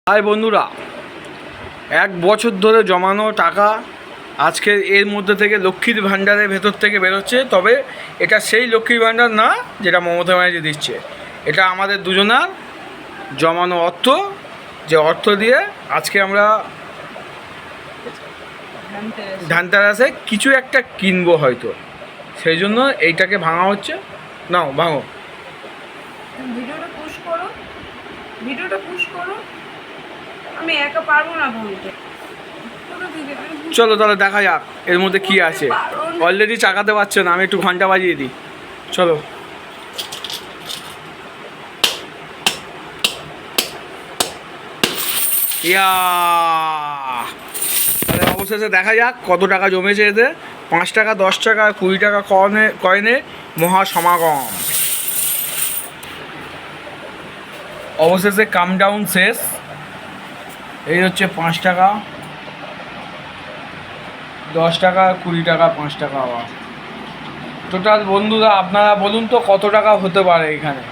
High বন্ধুরা, এক বছর ধরে জমানো টাকা আজকে এর মধ্যে থেকে লক্ষ্মীর ভাণ্ডারের ভেতর থেকে বেরোচ্ছে। তবে এটা সেই লক্ষ্মীর ভাণ্ডার না যেটা মমতা ব্যানার্জি দিচ্ছে। এটা আমাদের দুজনার জমানো অর্থ, যে অর্থ দিয়ে আজকে আমরা ধানতেরাসে কিছু একটা কিনবো হয়তো, সেই জন্য এইটাকে ভাঙা হচ্ছে। নাও ভাঙো, ভিডিওটা পুশ করো। আমি একা পারবো না ভাঙতে। চলো তাহলে দেখা যাক এর মধ্যে কি আছে। অলরেডি চাকাতে পারছে না, আমি একটু ঘন্টা বাজিয়ে দিই। চলো, ইয়া তাহলে অবশেষে দেখা যাক কত টাকা জমেছে এতে। 5 টাকা, 10 টাকা, 20 টাকা কয়েনে মহা সমাগম। অবশেষে কাম ডাউন শেষ। এই হচ্ছে 5 টাকা, 10 টাকা, 20 টাকা, 5 টাকা। আবার টোটাল বন্ধুরা আপনারা বলুন তো কত টাকা হতে পারে এখানে।